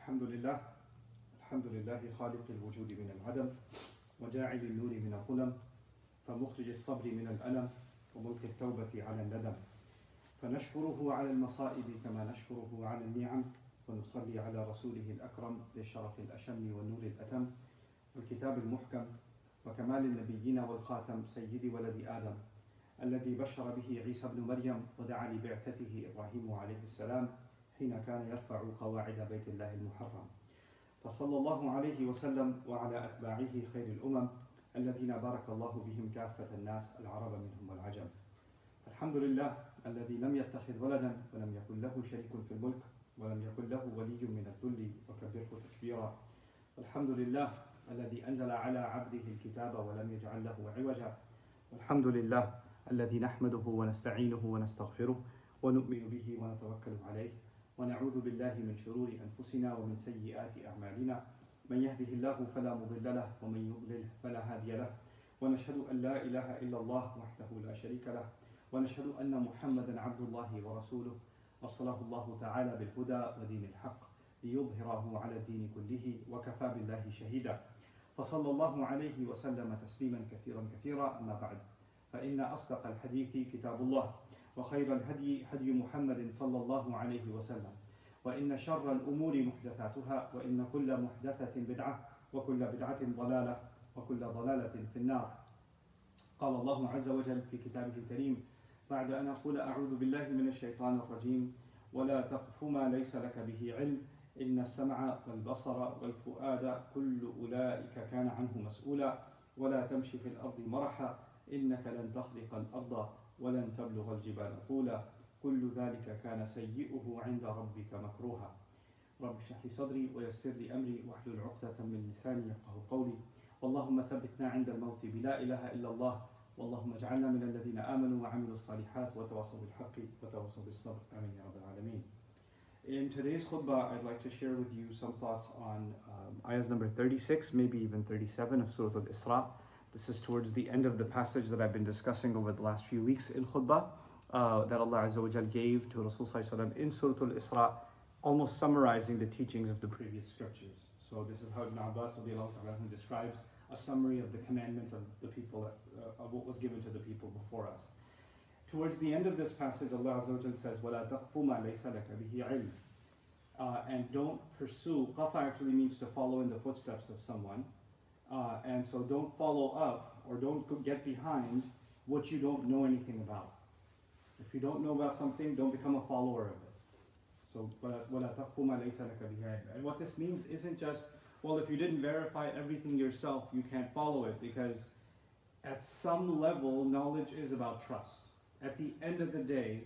الحمد لله خالق الوجود من العدم وجاعل النور من الظلم فمخرج الصبر من الألم وملقي التوبة على الندم فنشكره على المصائب كما نشكره على النعم ونصلي على رسوله الأكرم للشرف الأشم والنور الأتم والكتاب المحكم وكمال النبيين والخاتم سيد ولد آدم الذي بشر به عيسى بن مريم ودعا لبعثته إبراهيم عليه السلام حين كان يرفع قواعد بيت الله المحرم فصلى الله عليه وسلم وعلى أتباعه خير الأمم الذين بارك الله بهم كافة الناس العرب منهم والعجم. الحمد لله الذي لم يتخذ ولدا ولم يكن له شريك في الملك ولم يكن له ولي من الذل وكبره تكبيرا. الحمد لله الذي أنزل على عبده الكتاب ولم يجعل له عوجا. الحمد لله الذي نحمده ونستعينه ونستغفره ونؤمن به ونتوكل عليه ونعوذ بالله من شرور أنفسنا ومن سيئات أعمالنا من يهده الله فلا مضل له ومن يضلل فلا هادي له ونشهد أن لا إله إلا الله وحده لا شريك له ونشهد أن محمدا عبد الله ورسوله أرسله الله تعالى بالهدى ودين الحق ليظهره على الدين كله وكفى بالله شهيدا فصلى الله عليه وسلم تسليما كثيرا أما بعد فإن أصدق الحديث كتاب الله وخير الهدي هدي محمد صلى الله عليه وسلم وإن شر الأمور محدثاتها وإن كل محدثة بدعة وكل بدعة ضلالة وكل ضلالة في النار. قال الله عز وجل في كتابه الكريم بعد أن أقول أعوذ بالله من الشيطان الرجيم ولا تقف ما ليس لك به علم إن السمع والبصر والفؤاد كل أولئك كان عنه مسؤولا ولا تمشي في الأرض مرحا إنك لن تخرق الأرض ولن تبلغ الجبال طولا كل ذلك كان سيئه عند ربك مكروها. رب اشرح لي صدري ويسر لي أمري واحلل عقدة من لساني يفقهوا قولي اللهم ثبتنا عند الموت بلا إله إلا الله واللهم اجعلنا من الذين آمنوا وعملوا الصالحات وتواصوا بالحق وتواصوا بالصبر آمين يا رب العالمين. In today's khutbah, I'd like to share with you some thoughts on ayahs number 36, maybe even 37 of Surah Al-Isra. This is towards the end of the passage that I've been discussing over the last few weeks in khutbah that Allah Azza wa Jal gave to Rasul Sallallahu Alaihi Wasallam in Surah Al-Isra, almost summarizing the teachings of the previous scriptures. So this is how Ibn Abbas describes a summary of the commandments of the people, of what was given to the people before us. Towards the end of this passage, Allah Azza wa Jal says, وَلَا تَقْفُ مَا لَيْسَ لَكَ بِهِ عِلْمٍ and don't pursue, qafa actually means to follow in the footsteps of someone. And so don't follow up or don't get behind what you don't know anything about. If you don't know about something, don't become a follower of it. So, وَلَا تَقْفُ مَا لَيْسَ لَكَ بِهِ عِلْمٍ. And what this means isn't just, well, if you didn't verify everything yourself, you can't follow it, because at some level, knowledge is about trust. At the end of the day,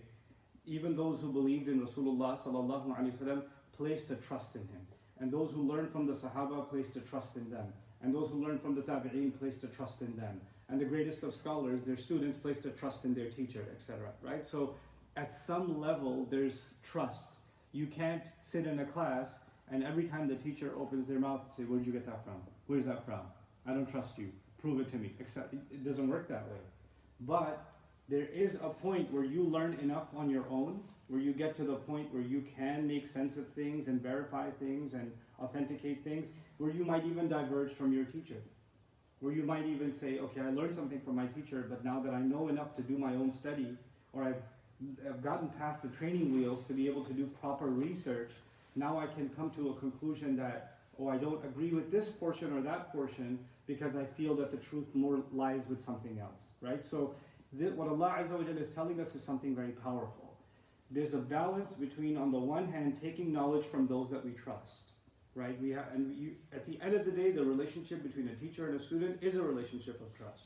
even those who believed in Rasulullah sallallahu alaihi wasallam placed a trust in him. And those who learned from the Sahaba placed a trust in them. And those who learned from the Tabi'een placed a trust in them. And the greatest of scholars, their students, placed a trust in their teacher, etc. Right? So at some level, there's trust. You can't sit in a class and every time the teacher opens their mouth, say, where'd you get that from? Where's that from? I don't trust you. Prove it to me. It doesn't work that way. But there is a point where you learn enough on your own, where you get to the point where you can make sense of things and verify things and authenticate things, where you might even diverge from your teacher. Where you might even say, okay, I learned something from my teacher, but now that I know enough to do my own study, or I've gotten past the training wheels to be able to do proper research, now I can come to a conclusion that, oh, I don't agree with this portion or that portion because I feel that the truth more lies with something else, right? So what Allah Azza wa Jalla is telling us is something very powerful. There's a balance between, on the one hand, taking knowledge from those that we trust, right? At the end of the day, the relationship between a teacher and a student is a relationship of trust.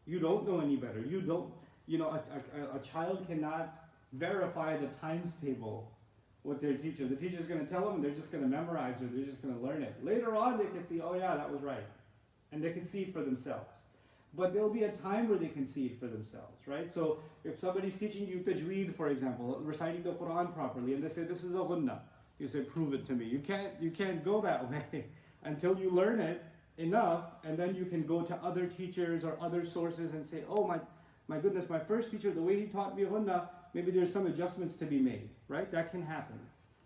You don't know any better. A child cannot verify the times table with their teacher. The teacher's going to tell them, and they're just going to memorize it, they're just going to learn it. Later on, they can see, oh yeah, that was right. And they can see it for themselves. But there'll be a time where they can see it for themselves, right? So if somebody's teaching you tajweed, for example, reciting the Quran properly, and they say, this is a gunna, you say, prove it to me. You can't go that way until you learn it enough, and then you can go to other teachers or other sources and say, oh my goodness, my first teacher, the way he taught me gunna, maybe there's some adjustments to be made, right? That can happen.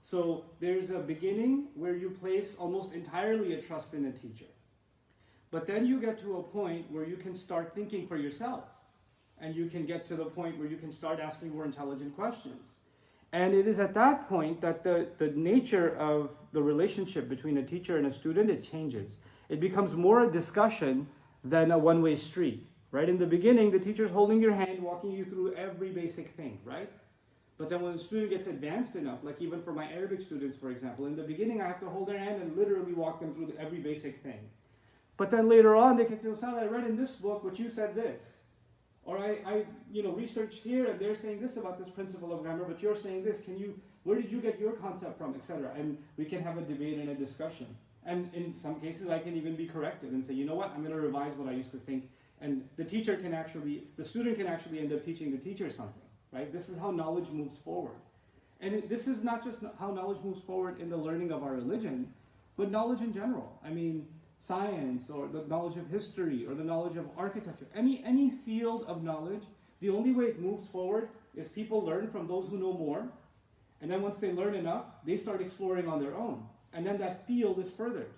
So there's a beginning where you place almost entirely a trust in a teacher. But then you get to a point where you can start thinking for yourself. And you can get to the point where you can start asking more intelligent questions. And it is at that point that the nature of the relationship between a teacher and a student, it changes. It becomes more a discussion than a one-way street, right? In the beginning, the teacher's holding your hand, walking you through every basic thing, right? But then when the student gets advanced enough, like even for my Arabic students, for example, in the beginning I have to hold their hand and literally walk them through every basic thing. But then later on, they can say, Ustad, I read in this book what you said this. Or I researched here and they're saying this about this principle of grammar, but you're saying this. Where did you get your concept from, etc.? And we can have a debate and a discussion. And in some cases, I can even be corrected and say, you know what, I'm going to revise what I used to think. And the student can actually end up teaching the teacher something, right? This is how knowledge moves forward. And this is not just how knowledge moves forward in the learning of our religion, but knowledge in general. I mean, science, or the knowledge of history, or the knowledge of architecture, any field of knowledge, the only way it moves forward is people learn from those who know more, and then once they learn enough, they start exploring on their own, and then that field is furthered.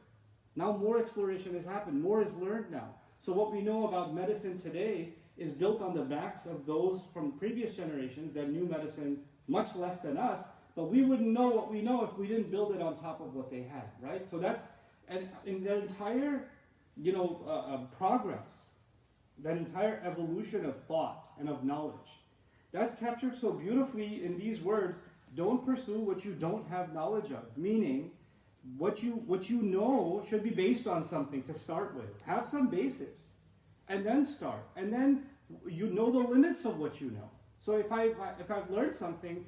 Now more exploration has happened, more is learned now. So what we know about medicine today is built on the backs of those from previous generations that knew medicine much less than us, but we wouldn't know what we know if we didn't build it on top of what they had, right? So that's, and in their entire, progress, that entire evolution of thought and of knowledge, that's captured so beautifully in these words: don't pursue what you don't have knowledge of. Meaning, what you know should be based on something to start with. Have some basis, and then start, and then you know the limits of what you know. So if I've learned something,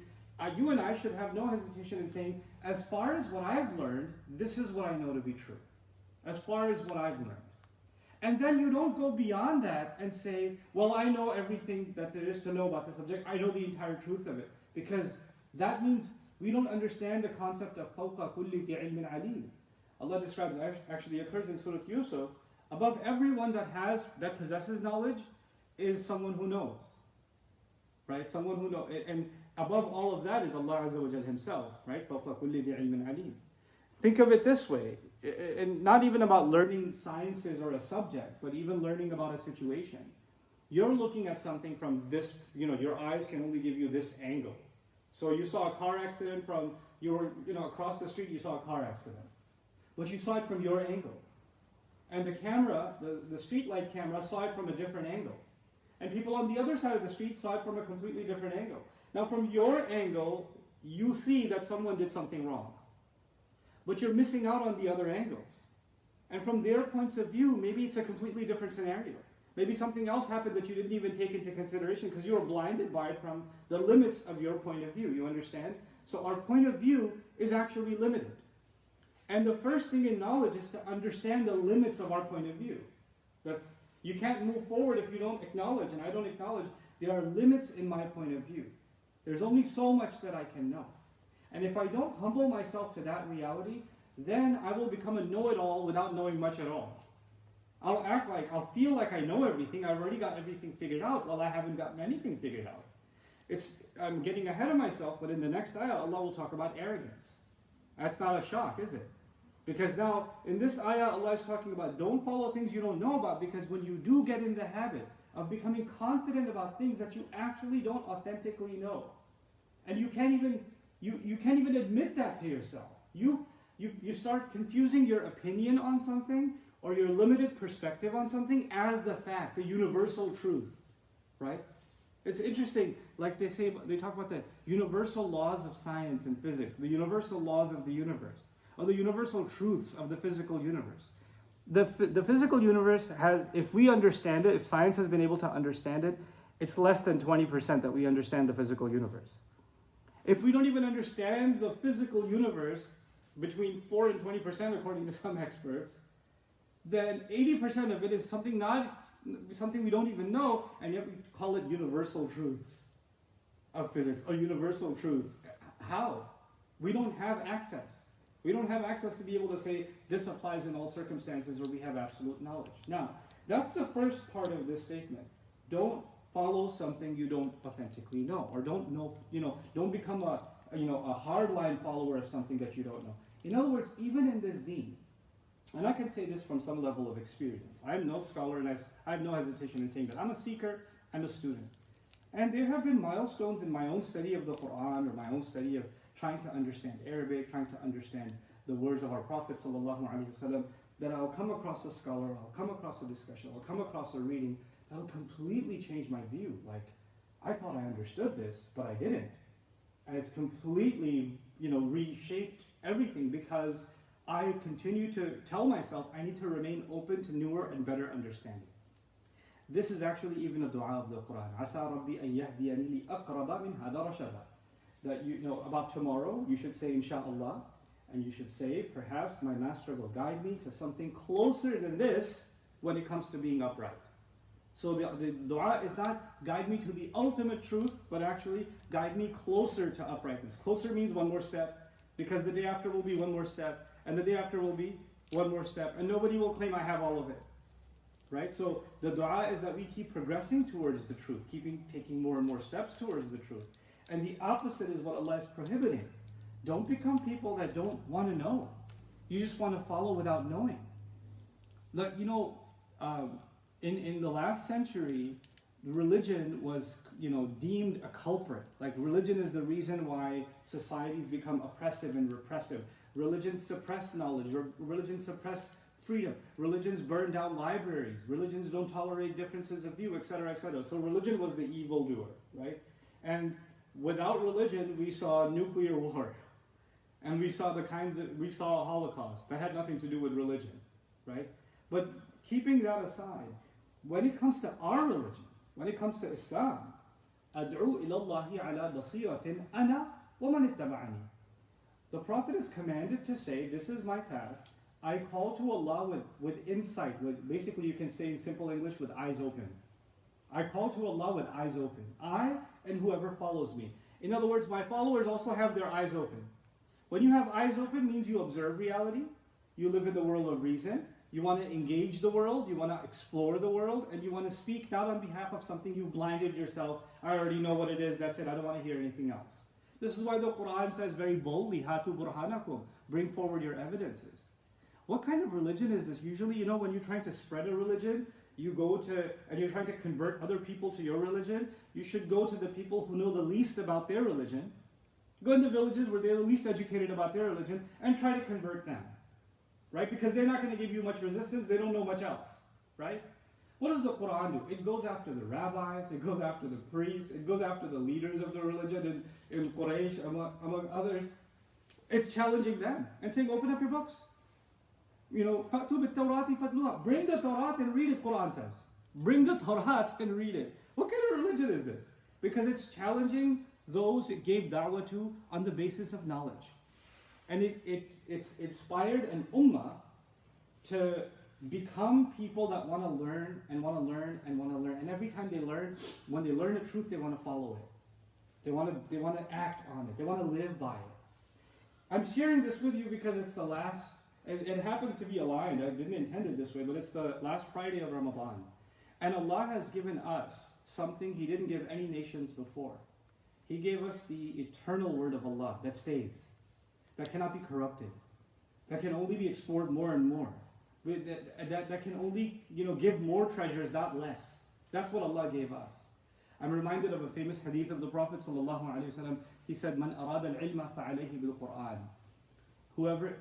you and I should have no hesitation in saying, as far as what I've learned, this is what I know to be true. As far as what I've learned. And then you don't go beyond that and say, well, I know everything that there is to know about the subject. I know the entire truth of it. Because that means we don't understand the concept of فَوْقَ كُلِّ ذِي عِلْمٍ عَلِيمٍ. Allah describes, actually occurs in Surah Yusuf, above everyone that possesses knowledge is someone who knows. Right? Someone who knows. And above all of that is Allah Azza wa Jal Himself, right? فَوْقَ كُلِّ ذِي عِلْمٍ عَلِيمٍ. Think of it this way, and not even about learning sciences or a subject, but even learning about a situation. You're looking at something from this, your eyes can only give you this angle. So you saw a car accident from, across the street, you saw a car accident. But you saw it from your angle. And the camera, the streetlight camera, saw it from a different angle. And people on the other side of the street saw it from a completely different angle. Now from your angle, you see that someone did something wrong. But you're missing out on the other angles. And from their points of view, maybe it's a completely different scenario. Maybe something else happened that you didn't even take into consideration because you were blinded by it from the limits of your point of view. You understand? So our point of view is actually limited. And the first thing in knowledge is to understand the limits of our point of view. You can't move forward if you don't acknowledge, and I don't acknowledge, there are limits in my point of view. There's only so much that I can know. And if I don't humble myself to that reality, then I will become a know-it-all without knowing much at all. I'll feel like I know everything, I've already got everything figured out, while I haven't gotten anything figured out. I'm getting ahead of myself, but in the next ayah, Allah will talk about arrogance. That's not a shock, is it? Because now, in this ayah, Allah is talking about don't follow things you don't know about, because when you do get in the habit of becoming confident about things that you actually don't authentically know, and you can't even admit that to yourself. You start confusing your opinion on something or your limited perspective on something as the fact, the universal truth, right? It's interesting, like they talk about the universal laws of science and physics, the universal laws of the universe, or the universal truths of the physical universe. The physical universe has, if we understand it, if science has been able to understand it, it's less than 20% that we understand the physical universe. If we don't even understand the physical universe, between 4 and 20% according to some experts, then 80% of it is something we don't even know, and yet we call it universal truths of physics, or universal truths. How? We don't have access. We don't have access to be able to say this applies in all circumstances where we have absolute knowledge. Now, that's the first part of this statement. Don't follow something you don't authentically know, or don't know, don't become a hardline follower of something that you don't know. In other words, even in this deen, and I can say this from some level of experience. I'm no scholar, and I have no hesitation in saying that. I'm a seeker, I'm a student. And there have been milestones in my own study of the Quran, or my own study of trying to understand Arabic, trying to understand the words of our Prophet ﷺ, that I'll come across a scholar, I'll come across a discussion, I'll come across a reading that'll completely change my view. Like, I thought I understood this, but I didn't. And it's completely, reshaped everything, because I continue to tell myself I need to remain open to newer and better understanding. This is actually even a dua of the Quran. Asa Rabbi an yahdiyani li aqraba min hada rashada. That about tomorrow, you should say inshaAllah, and you should say, perhaps my master will guide me to something closer than this when it comes to being upright. So the dua is not guide me to the ultimate truth, but actually guide me closer to uprightness. Closer means one more step, because the day after will be one more step, and the day after will be one more step, and nobody will claim I have all of it. Right? So the dua is that we keep progressing towards the truth, taking more and more steps towards the truth. And the opposite is what Allah is prohibiting. Don't become people that don't want to know. You just want to follow without knowing. Like, in the last century, religion was, deemed a culprit. Like, religion is the reason why societies become oppressive and repressive. Religions suppress knowledge. Religions suppress freedom. Religions burn down libraries. Religions don't tolerate differences of view, etc., etc. So religion was the evildoer, right? And without religion, we saw nuclear war. And we saw we saw a Holocaust. That had nothing to do with religion, right? But keeping that aside, when it comes to our religion, when it comes to Islam, أَدْعُو إِلَى اللَّهِ عَلَى بَصِيرَةٍ أَنَا وَمَنِ اتَّبَعَنِي. The Prophet is commanded to say, this is my path. I call to Allah with insight, basically you can say in simple English, with eyes open. I call to Allah with eyes open. I and whoever follows me. In other words, my followers also have their eyes open. When you have eyes open, means you observe reality, you live in the world of reason, you want to engage the world, you want to explore the world, and you want to speak not on behalf of something you've blinded yourself. I already know what it is, that's it, I don't want to hear anything else. This is why the Quran says very boldly, Hatu burhanakum, bring forward your evidences. What kind of religion is this? Usually, when you're trying to spread a religion, you go to, and you're trying to convert other people to your religion, you should go to the people who know the least about their religion. Go in the villages where they're the least educated about their religion and try to convert them. Right? Because they're not going to give you much resistance, they don't know much else. Right? What does the Quran do? It goes after the rabbis, it goes after the priests, it goes after the leaders of the religion in Quraysh, among others. It's challenging them and saying, open up your books. فَأْتُوا بِالتَّوْرَاتِ فَاتْلُوهَا. Bring the Torah and read it, Quran says. Bring the Torah and read it. What kind of religion is this? Because it's challenging those it gave da'wah to on the basis of knowledge. And it's inspired an ummah to become people that want to learn and want to learn and want to learn. And every time they learn, when they learn the truth, they want to follow it. They want to act on it. They want to live by it. I'm sharing this with you because it's the last, it happens to be aligned. I didn't intend it this way, but it's the last Friday of Ramadan. And Allah has given us something He didn't give any nations before. He gave us the eternal word of Allah that stays, that cannot be corrupted, that can only be explored more and more, that can only give more treasures, not less. That's what Allah gave us. I'm reminded of a famous hadith of the Prophet ﷺ. He said, "Man arada al-ilma fa'alayhi bil-Qur'an." Whoever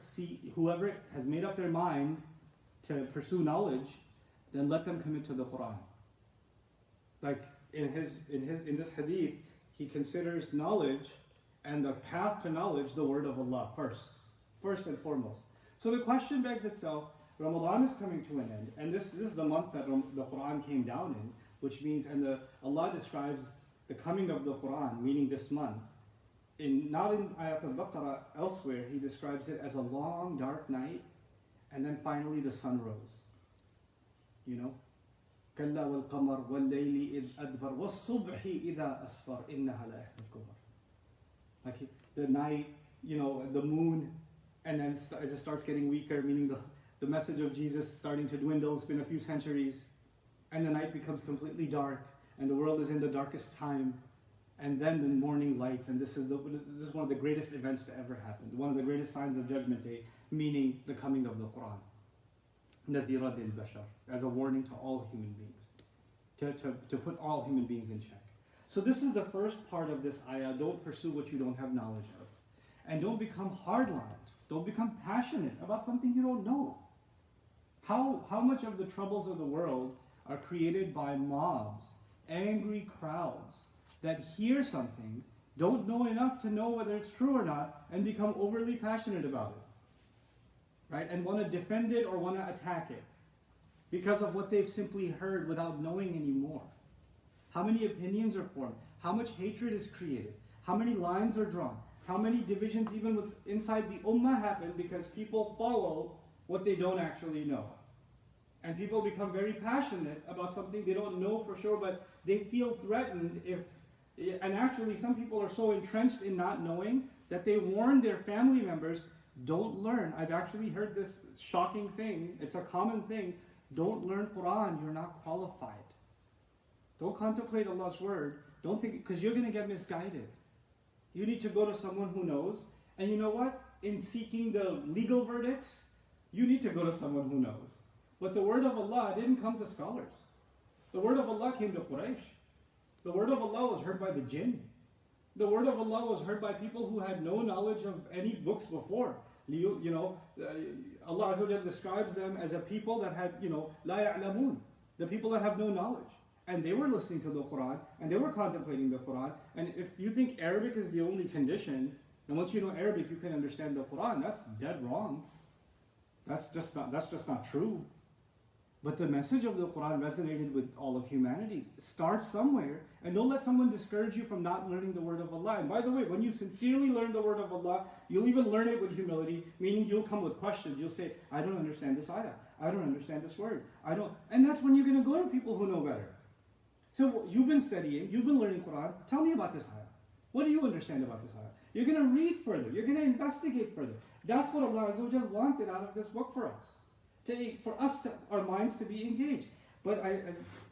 has made up their mind to pursue knowledge, then let them commit to the Quran. Like in this hadith, he considers knowledge and the path to knowledge the word of Allah first and foremost. So the question begs itself, Ramadan is coming to an end, and this is the month that the Quran came down in, which means, Allah describes the coming of the Quran, meaning this month, not in Ayat al-Baqarah, elsewhere, He describes it as a long, dark night, and then finally the sun rose. كَلَّا وَالْقَمَرْ وَاللَّيْلِ إِذْ أَدْبَرْ وَالصُّبْحِ إِذَا أَسْفَرْ إِنَّهَا لَإِحْدَى الْكُبَرِ. Like the night, the moon, and then as it starts getting weaker, meaning the message of Jesus starting to dwindle, it's been a few centuries, and the night becomes completely dark, and the world is in the darkest time, and then the morning lights, and this is one of the greatest events to ever happen, one of the greatest signs of Judgment Day, meaning the coming of the Quran. نَذِيرًا لِلْبَشَرِ, as a warning to all human beings, to put all human beings in check. So this is the first part of this ayah. Don't pursue what you don't have knowledge of. And don't become hard-lined. Don't become passionate about something you don't know. How much of the troubles of the world are created by mobs, angry crowds, that hear something, don't know enough to know whether it's true or not, and become overly passionate about it, right? And want to defend it or want to attack it because of what they've simply heard without knowing anymore. How many opinions are formed? How much hatred is created? How many lines are drawn? How many divisions even inside the ummah happen because people follow what they don't actually know? And people become very passionate about something they don't know for sure, but they feel threatened and actually some people are so entrenched in not knowing that they warn their family members, don't learn. I've actually heard this shocking thing. It's a common thing. Don't learn Quran. You're not qualified. Don't contemplate Allah's word. Don't think, because you're going to get misguided. You need to go to someone who knows. And you know what? In seeking the legal verdicts, you need to go to someone who knows. But the word of Allah didn't come to scholars. The word of Allah came to Quraysh. The word of Allah was heard by the jinn. The word of Allah was heard by people who had no knowledge of any books before. Allah Azza wa Jalla describes them as a people that had, la ya'lamun, the people that have no knowledge. And they were listening to the Quran, and they were contemplating the Quran. And if you think Arabic is the only condition, and once you know Arabic, you can understand the Quran, that's dead wrong. That's just not true. But the message of the Quran resonated with all of humanity. Start somewhere, and don't let someone discourage you from not learning the word of Allah. And by the way, when you sincerely learn the word of Allah, you'll even learn it with humility, meaning you'll come with questions. You'll say, I don't understand this ayah. I don't understand this word. And that's when you're going to go to people who know better. So you've been studying, you've been learning Quran. Tell me about this ayah. What do you understand about this ayah? You're going to read further. You're going to investigate further. That's what Allah Azza wa Jalla wanted out of this book for us. For us, our minds to be engaged. But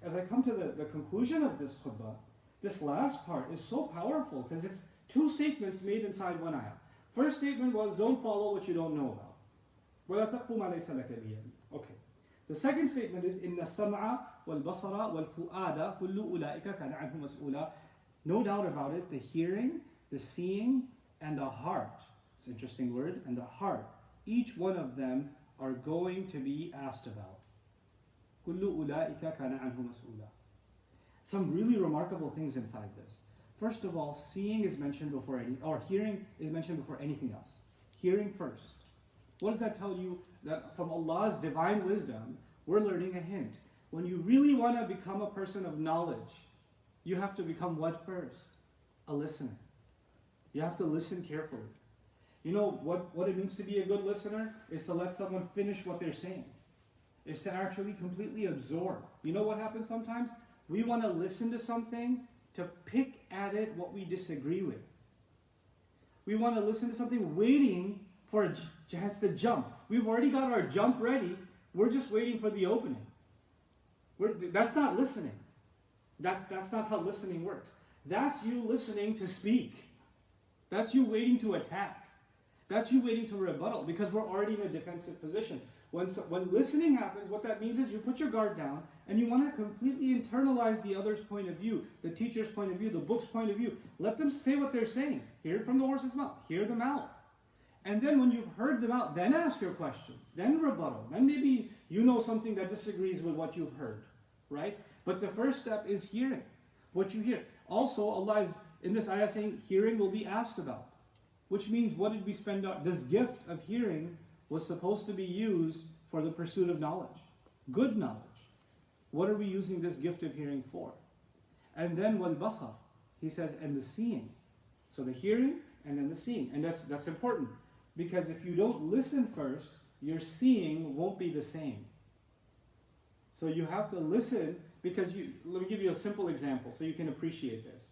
as I come to the conclusion of this khutbah, this last part is so powerful because it's two statements made inside one ayah. First statement was, don't follow what you don't know about. وَلَا تَقْفُ مَا لَيْسَ لَكَ بِهِ عِلْمٌ. Okay. The second statement is, إِنَّ السَّمْعَ وَالْبَصَرَ وَالْفُؤَادَ كُلُّ أُولَٰئِكَ كَانَ عَنْهُ مَسْئُولًا. No doubt about it, the hearing, the seeing, and the heart. It's an interesting word. And the heart. Each one of them are going to be asked about. كُلُّ أُولَٰئِكَ كَانَ عَنْهُ مَسْئُولًا. Some really remarkable things inside this. First of all, seeing is mentioned before hearing is mentioned before anything else. Hearing first. What does that tell you? That from Allah's divine wisdom, we're learning a hint. When you really want to become a person of knowledge, you have to become what first? A listener. You have to listen carefully. You know what it means to be a good listener? Is to let someone finish what they're saying. Is to actually completely absorb. You know what happens sometimes? We want to listen to something to pick at it what we disagree with. We want to listen to something waiting for a chance to jump. We've already got our jump ready. We're just waiting for the opening. That's not listening. That's not how listening works. That's you listening to speak. That's you waiting to attack. That's you waiting to rebuttal because we're already in a defensive position. When listening happens, what that means is you put your guard down and you want to completely internalize the other's point of view, the teacher's point of view, the book's point of view. Let them say what they're saying. Hear it from the horse's mouth. Hear them out. And then when you've heard them out, then ask your questions. Then rebuttal. Then maybe you know something that disagrees with what you've heard. Right? But the first step is hearing what you hear. Also, Allah is in this ayah saying hearing will be asked about. Which means, what did we spend on? This gift of hearing was supposed to be used for the pursuit of knowledge. Good knowledge. What are we using this gift of hearing for? And then wal-basar, he says, and the seeing. So the hearing and then the seeing. And that's important. Because if you don't listen first, your seeing won't be the same. So you have to listen because let me give you a simple example so you can appreciate this.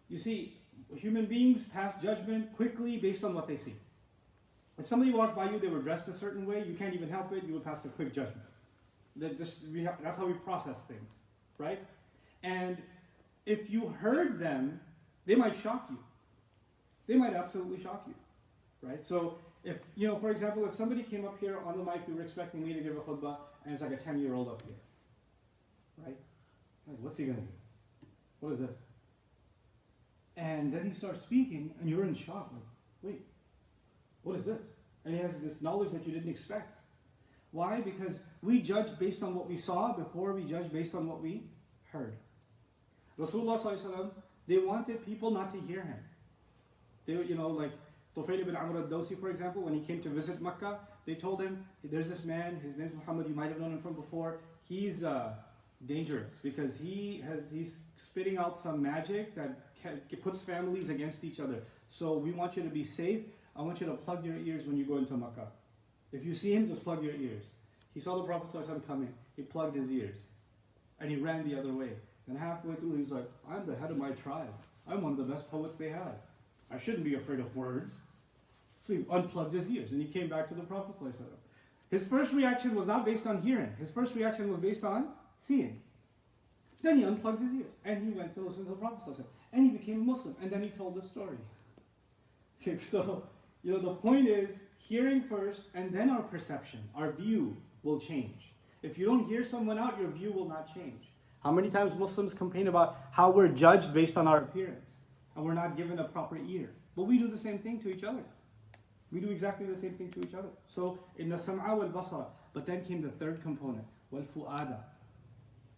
You see, human beings pass judgment quickly based on what they see. If somebody walked by you, they were dressed a certain way, you can't even help it, you would pass a quick judgment. That's how we process things, right? And if you heard them, they might shock you. They might absolutely shock you, right? So if, for example, if somebody came up here on the mic, we were expecting me to give a khutbah, and it's like a 10-year-old up here, right? Like, what's he going to do? What is this? And then he starts speaking, and you're in shock. Like, wait, what is this? And he has this knowledge that you didn't expect. Why? Because we judged based on what we saw before we judged based on what we heard. Rasulullah ﷺ, they wanted people not to hear him. They, like Tufayl ibn Amr al-Dawsi, for example, when he came to visit Mecca, they told him, there's this man, his name's Muhammad, you might have known him from before. He's dangerous because he's spitting out some magic that puts families against each other. So we want you to be safe. I want you to plug your ears when you go into Mecca. If you see him, just plug your ears. He saw the Prophet ﷺ coming. He plugged his ears. And he ran the other way. And halfway through, he's like, I'm the head of my tribe. I'm one of the best poets they had. I shouldn't be afraid of words. So he unplugged his ears. And he came back to the Prophet ﷺ. His first reaction was not based on hearing. His first reaction was based on seeing. Then he unplugged his ears. And he went to listen to the Prophet ﷺ. And he became a Muslim. And then he told the story. Okay, so, the point is, hearing first, and then our perception, our view will change. If you don't hear someone out, your view will not change. How many times Muslims complain about how we're judged based on our appearance, and we're not given a proper ear? But we do the same thing to each other. We do exactly the same thing to each other. So, in the sam'a wal basara, but then came the third component, wal fu'ada.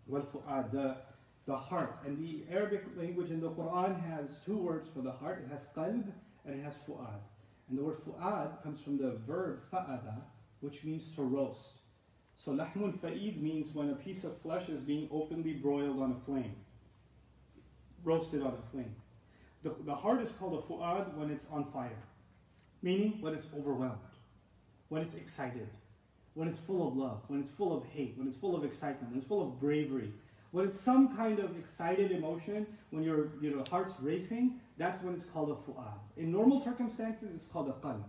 Wal fu'ad, the heart. And the Arabic language in the Quran has two words for the heart. It has qalb and it has fu'ad. And the word fu'ad comes from the verb fa'ada, which means to roast. So lahmun fa'id means when a piece of flesh is being openly broiled on a flame. Roasted on a flame. The heart is called a fu'ad when it's on fire. Meaning when it's overwhelmed. When it's excited. When it's full of love. When it's full of hate. When it's full of excitement. When it's full of bravery. When it's some kind of excited emotion, when your heart's racing, that's when it's called a fu'ad. In normal circumstances, it's called a qalb.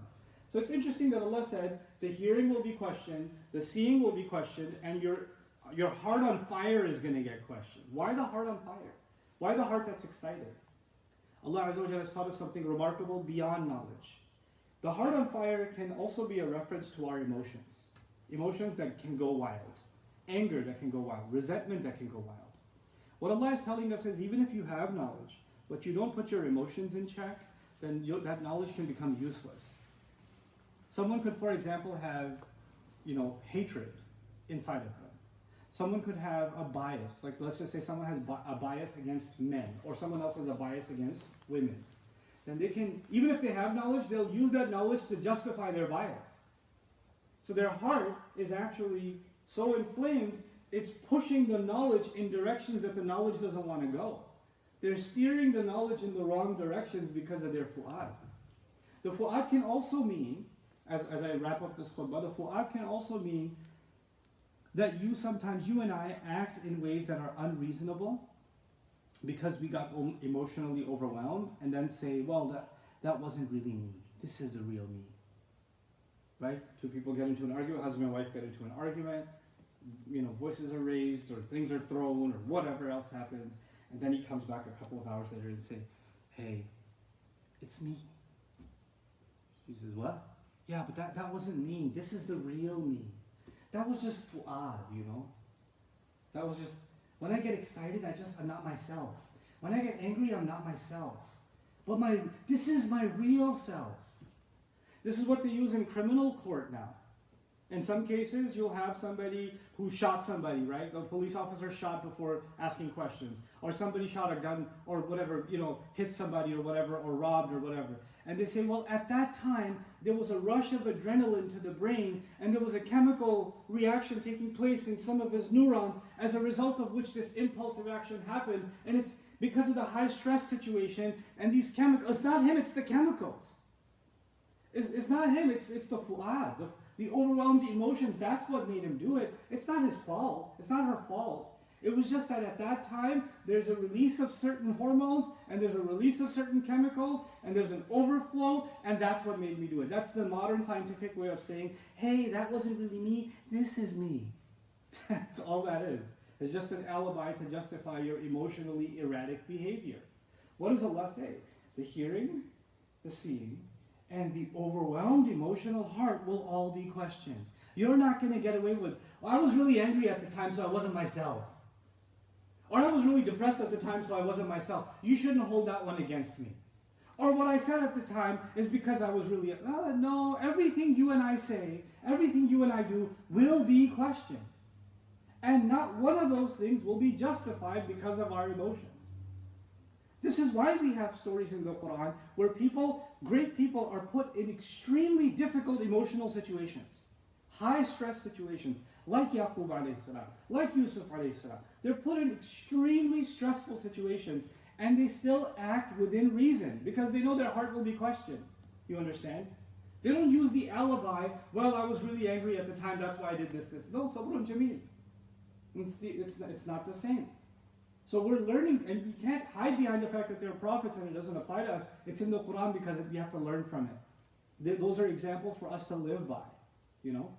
So it's interesting that Allah said, the hearing will be questioned, the seeing will be questioned, and your heart on fire is going to get questioned. Why the heart on fire? Why the heart that's excited? Allah Azza wa Jalla has taught us something remarkable beyond knowledge. The heart on fire can also be a reference to our emotions. Emotions that can go wild. Anger that can go wild. Resentment that can go wild. What Allah is telling us is, even if you have knowledge, but you don't put your emotions in check, then that knowledge can become useless. Someone could, for example, have, hatred inside of them. Someone could have a bias. Like, let's just say someone has a bias against men, or someone else has a bias against women. Then they can, even if they have knowledge, they'll use that knowledge to justify their bias. So their heart is actually so inflamed, it's pushing the knowledge in directions that the knowledge doesn't want to go. They're steering the knowledge in the wrong directions because of their fu'ad. The fu'ad can also mean, as I wrap up this khutbah, the fu'ad can also mean that sometimes you and I act in ways that are unreasonable because we got emotionally overwhelmed, and then say, well, that wasn't really me. This is the real me. Right? Two people get into an argument, husband and wife get into an argument, voices are raised, or things are thrown, or whatever else happens, and then he comes back a couple of hours later and say, hey, it's me. He says, what? Yeah, but that wasn't me. This is the real me. That was just fu'ad, That was just, when I get excited, I'm not myself. When I get angry, I'm not myself. But this is my real self. This is what they use in criminal court now. In some cases, you'll have somebody who shot somebody, right? The police officer shot before asking questions. Or somebody shot a gun or whatever, hit somebody or whatever, or robbed or whatever. And they say, well, at that time, there was a rush of adrenaline to the brain, and there was a chemical reaction taking place in some of his neurons, as a result of which this impulsive action happened. And it's because of the high stress situation, and these chemicals, it's not him, it's the chemicals. It's not him, it's the fu'ad, the overwhelmed emotions. That's what made him do it. It's not his fault. It's not her fault. It was just that at that time, there's a release of certain hormones, and there's a release of certain chemicals, and there's an overflow, and that's what made me do it. That's the modern scientific way of saying, hey, that wasn't really me, this is me. That's all that is. It's just an alibi to justify your emotionally erratic behavior. What does Allah say? The hearing, the seeing, and the overwhelmed emotional heart will all be questioned. You're not going to get away with, oh, I was really angry at the time, so I wasn't myself. Or I was really depressed at the time, so I wasn't myself. You shouldn't hold that one against me. Or what I said at the time is because I was really, no, everything you and I say, everything you and I do will be questioned. And not one of those things will be justified because of our emotions. This is why we have stories in the Quran where people, great people, are put in extremely difficult emotional situations. High stress situations, like Yaqub alayhi salam, like Yusuf alayhi salam. They're put in extremely stressful situations and they still act within reason because they know their heart will be questioned. You understand? They don't use the alibi, well, I was really angry at the time, that's why I did this. No, sabrun jameel. It's not the same. So we're learning, and we can't hide behind the fact that there are prophets and it doesn't apply to us. It's in the Quran because we have to learn from it. Those are examples for us to live by, you know.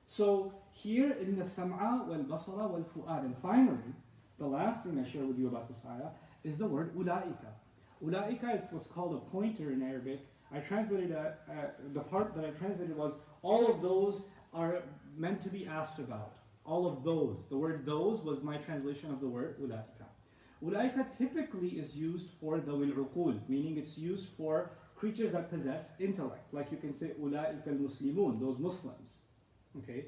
So here in the sam'a wal basara wal fu'ad, and finally, the last thing I share with you about this ayah is the word ulaika. Ulaika is what's called a pointer in Arabic. I translated the part that I translated was all of those are meant to be asked about. All of those. The word those was my translation of the word ulaika. Ulaika typically is used for dhawil uqul, meaning it's used for creatures that possess intellect. Like you can say ulaika al-muslimun, those Muslims. Okay?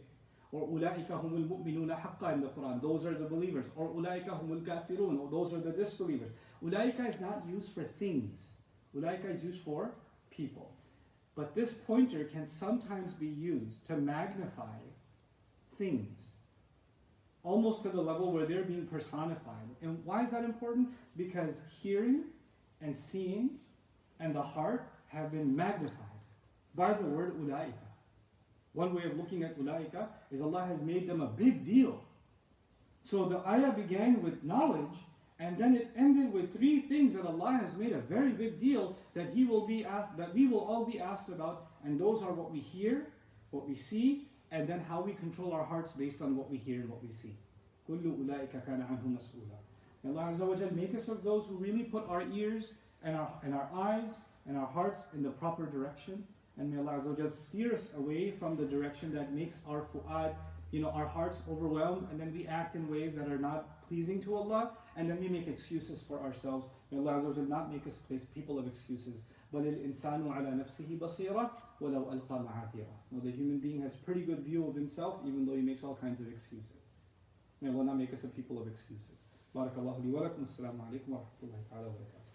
Or ulaika humul mu'minuna haqqa in the Quran, those are the believers. Or ulaika humul kafirun, or those are the disbelievers. Ulaika is not used for things. Ulaika is used for people. But this pointer can sometimes be used to magnify things, almost to the level where they're being personified. And why is that important? Because hearing and seeing and the heart have been magnified by the word ulaika. One way of looking at ulaika is Allah has made them a big deal. So the ayah began with knowledge, and then it ended with three things that Allah has made a very big deal that He will be asked, that we will all be asked about, and those are what we hear, what we see, and then how we control our hearts based on what we hear and what we see. كُلُّ أُولَٰئِكَ كَانَ عَنْهُ مَسْئُولًا. May Allah Azza wa Jal make us of those who really put our ears and our eyes and our hearts in the proper direction. And may Allah Azza wa Jal steer us away from the direction that makes our fu'ad, our hearts overwhelmed, and then we act in ways that are not pleasing to Allah, and then we make excuses for ourselves. May Allah Azza wa Jal not make us people of excuses. بَلِ الْإِنسَانُ عَلَى نَفْسِهِ بَصِيرًا وَلَوْ أَلْقَى مَعَاذِيرًا. No, the human being has a pretty good view of himself, even though he makes all kinds of excuses. May Allah not make us a people of excuses. Barakallahu li wa lakum. Assalamu alaikum wa rahmatullahi ta'ala wa barakatuh.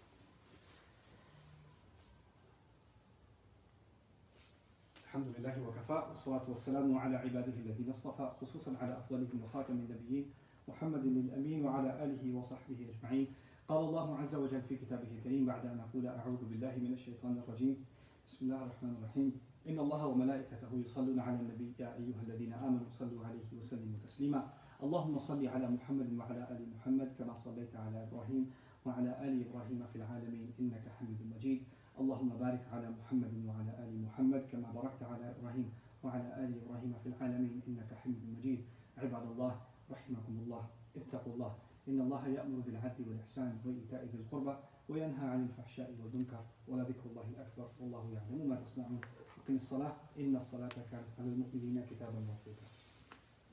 الحمد لله وكفى والصلاة والسلام على عباده الذين اصطفى خصوصا على أفضلهم وخاتم النبيين محمد الأمين وعلى آله وصحبه أجمعين. قال الله عز وجل في كتابه الكريم بعد أن أقول أعوذ بالله من الشيطان الرجيم بسم الله الرحمن الرحيم إن الله وملائكته يصلون على النبي يا أيها الذين آمنوا صلوا عليه وسلموا تسليما اللهم صل على محمد وعلى آل محمد كما صليت على إبراهيم وعلى آل إبراهيم في العالمين إنك حميد مجيد اللهم بارك على محمد وعلى آل محمد كما باركت على إبراهيم وعلى آل إبراهيم في العالمين إنك حميد مجيد. عباد الله رحمكم الله اتقوا الله إن الله يأمر بالعدل والإحسان وإيتاء ذي القربى وينهى عن الفحشاء والمنكر ولذكر الله أكبر والله يعلم ما تصنعون. أقم الصلاة إن الصلاة كانت على المؤمنين كتابا موقوتا.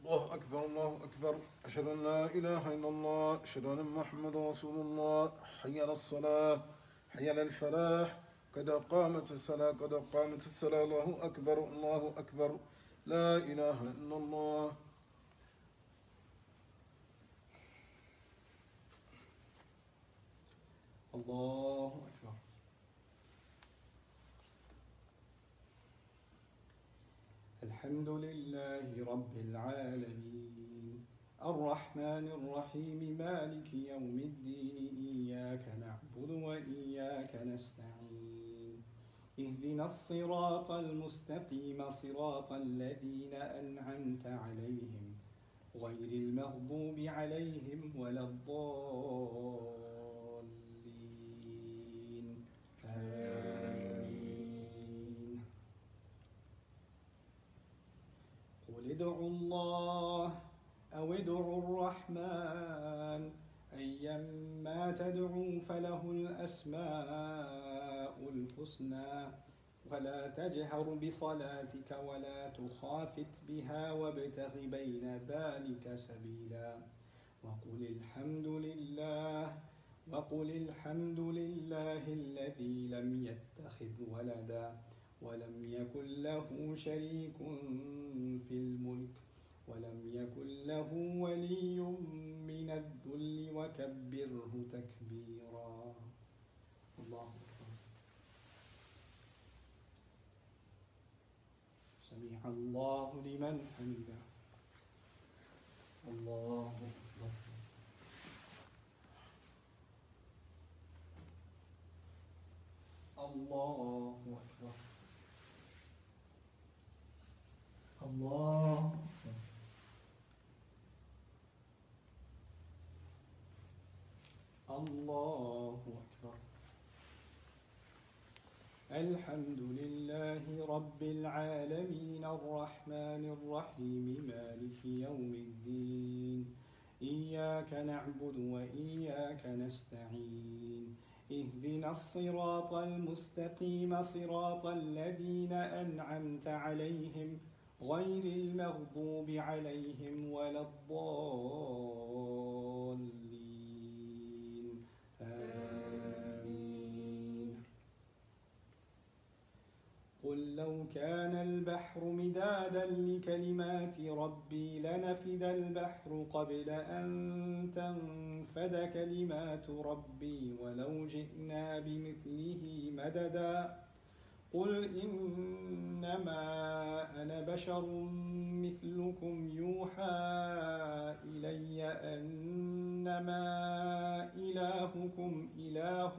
الله أكبر الله أكبر أشهد أن لا إله إلا الله أشهد أن محمد رسول الله حي على الصلاة حي على الفلاح قد قامت الصلاة قد قامت الصلاة الله أكبر الله أكبر لا إله إلا الله. الله أكبر. الحمد لله رب العالمين الرحمن الرحيم مالك يوم الدين إياك نعبد وإياك نستعين اهدنا الصراط المستقيم صراط الذين أنعمت عليهم غير المغضوب عليهم ولا الضالين آمين. قل ادعوا الله أو ادعوا الرحمن أيما تدعوا فله الأسماء الحسنى ولا تجهر بصلاتك ولا تخافت بها وابتغ بين ذلك سبيلا وقل الحمد لله الذي لم يتخذ ولدا ولم يكن له شريك في الملك ولم يكن له ولي من الذل وكبره تكبيرا. الله أكبر. سمع الله لمن حمده. الله أكبر. الله أكبر. الله أكبر. الله أكبر. الحمد لله رب العالمين الرحمن الرحيم مالك يوم الدين إياك نعبد وإياك نستعين اهدنا الصراط المستقيم صراط الذين أنعمت عليهم غير المغضوب عليهم ولا الضالين آمين. قل لو كان البحر مدادا لكلمات ربي لنفد البحر قبل أن تنفد كلمات ربي ولو جئنا بمثله مددا قل إنما أنا بشر مثلكم يوحى إلي أنما إلهكم إله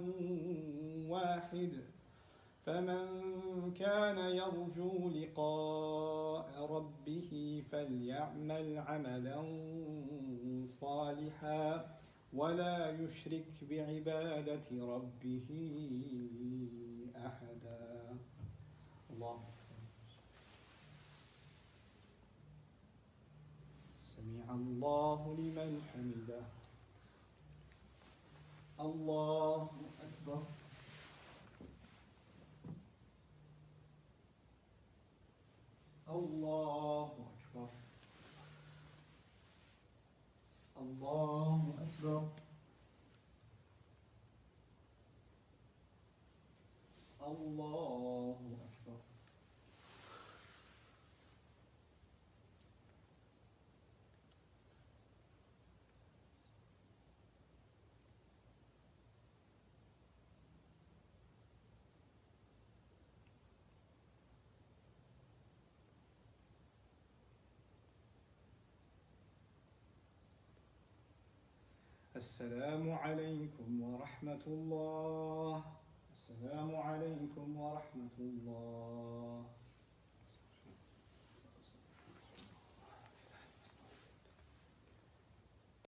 واحد فمن كان يرجو لقاء ربه فليعمل عملا صالحا ولا يشرك بعبادة ربه أحدا. الله سمع الله لمن حمده. الله أكبر. الله أكبر. الله أكبر. الله أكبر. السلام عليكم ورحمة الله. السلام عليكم ورحمة الله.